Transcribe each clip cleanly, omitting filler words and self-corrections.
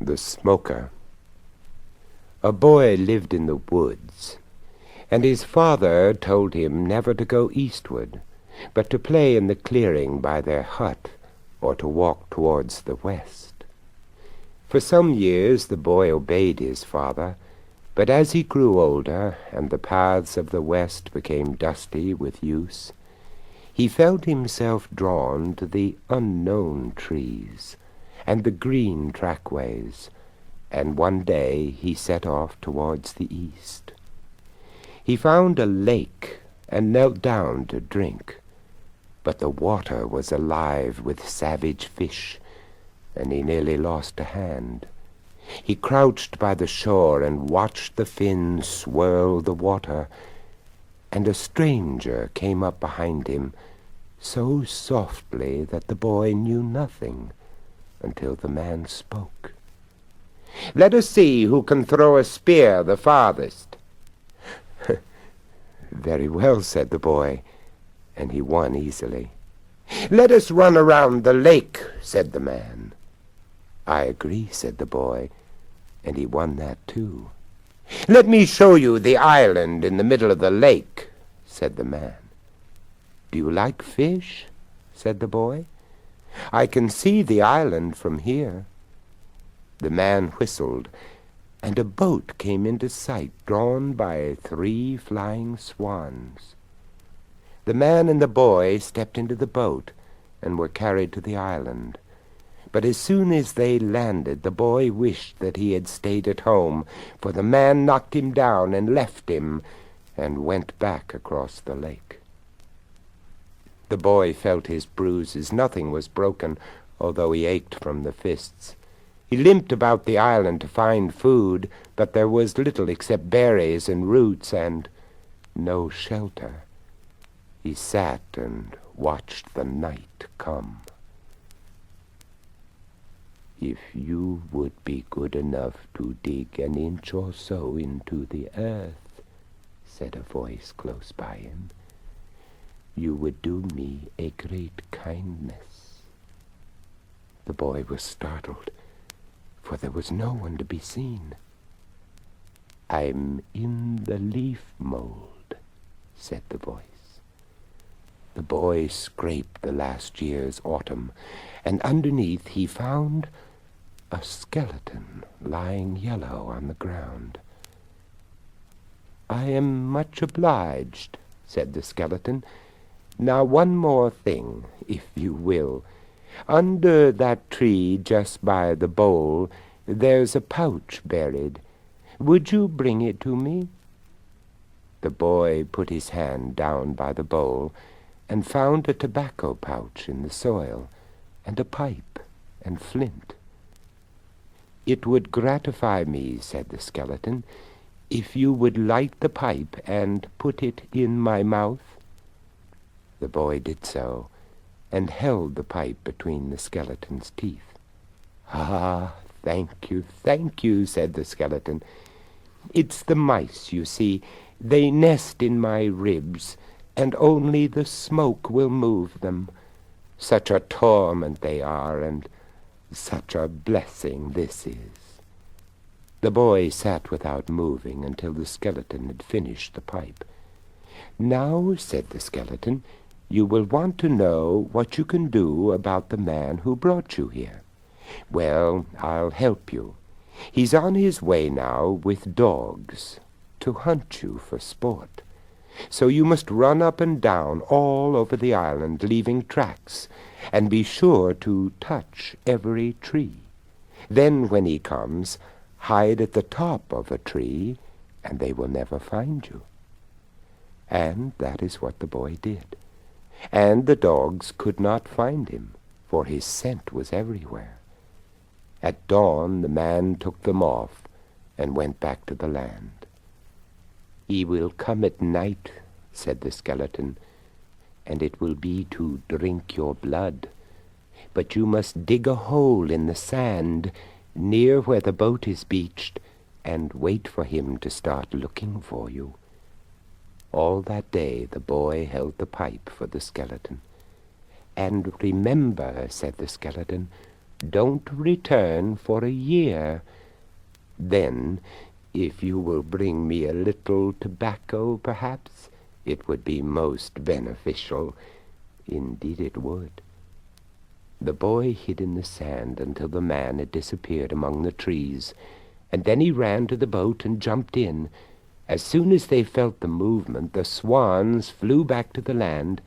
The Smoker. A boy lived in the woods, and his father told him never to go eastward, but to play in the clearing by their hut, or to walk towards the west. For some years the boy obeyed his father, but as he grew older, and the paths of the west became dusty with use, he felt himself drawn to the unknown trees and the green trackways, and one day he set off towards the east. He found a lake and knelt down to drink, but the water was alive with savage fish, and he nearly lost a hand. He crouched by the shore and watched the fins swirl the water, and a stranger came up behind him, so softly that the boy knew nothing until the man spoke. "Let us see who can throw a spear the farthest." "Very well," said the boy, and he won easily. "Let us run around the lake," said the man. "I agree," said the boy, and he won that too. "Let me show you the island in the middle of the lake," said the man. "Do you like fish?" said the boy. "I can see the island from here." The man whistled, and a boat came into sight, drawn by 3 flying swans. The man and the boy stepped into the boat and were carried to the island. But as soon as they landed, the boy wished that he had stayed at home, for the man knocked him down and left him, and went back across the lake. The boy felt his bruises. Nothing was broken, although he ached from the fists. He limped about the island to find food, but there was little except berries and roots, and no shelter. He sat and watched the night come. "If you would be good enough to dig an inch or so into the earth," said a voice close by him, "you would do me a great kindness." The boy was startled, for there was no one to be seen. "I'm in the leaf mold," said the voice. The boy scraped the last year's autumn, and underneath he found a skeleton lying yellow on the ground. "I am much obliged," said the skeleton. "Now one more thing, if you will. Under that tree just by the bowl, there's a pouch buried. Would you bring it to me?" The boy put his hand down by the bowl and found a tobacco pouch in the soil, and a pipe and flint. "It would gratify me," said the skeleton, "if you would light the pipe and put it in my mouth." The boy did so, and held the pipe between the skeleton's teeth. "Ah, thank you," said the skeleton. "It's the mice, you see. They nest in my ribs, and only the smoke will move them. Such a torment they are, and such a blessing this is." The boy sat without moving until the skeleton had finished the pipe. "Now," said the skeleton, "you will want to know what you can do about the man who brought you here. Well, I'll help you. He's on his way now with dogs to hunt you for sport. So you must run up and down all over the island, leaving tracks, and be sure to touch every tree. Then when he comes, hide at the top of a tree, and they will never find you." And that is what the boy did. And the dogs could not find him, for his scent was everywhere. At dawn the man took them off and went back to the land. "He will come at night," said the skeleton, "and it will be to drink your blood. But you must dig a hole in the sand near where the boat is beached, and wait for him to start looking for you." All that day the boy held the pipe for the skeleton. "And remember," said the skeleton, Don't return for a year. Then, if you will bring me a little tobacco, perhaps, it would be most beneficial. Indeed it would." The boy hid in the sand until the man had disappeared among the trees, and then he ran to the boat and jumped in. As soon as they felt the movement, the swans flew back to the land,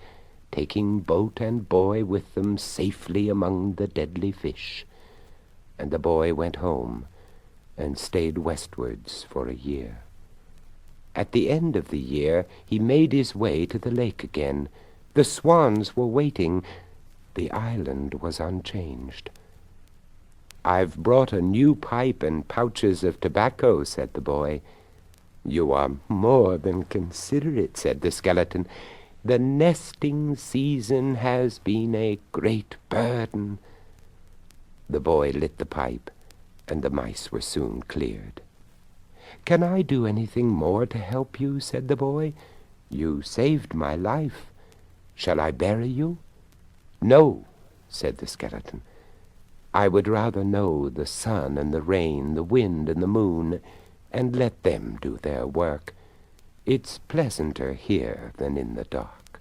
taking boat and boy with them safely among the deadly fish. And the boy went home and stayed westwards for a year. At the end of the year he made his way to the lake again. The swans were waiting. The island was unchanged. "I've brought a new pipe and pouches of tobacco," said the boy. "You are more than considerate," said the skeleton. "The nesting season has been a great burden." The boy lit the pipe, and the mice were soon cleared. "Can I do anything more to help you?" said the boy. "You saved my life. Shall I bury you?" "No," said the skeleton. "I would rather know the sun and the rain, the wind and the moon, and let them do their work. It's pleasanter here than in the dark."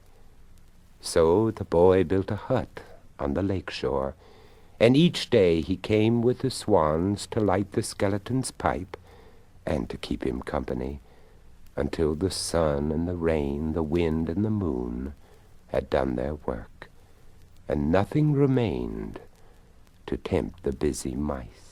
So the boy built a hut on the lake shore, and each day he came with the swans to light the skeleton's pipe and to keep him company, until the sun and the rain, the wind and the moon had done their work, and nothing remained to tempt the busy mice.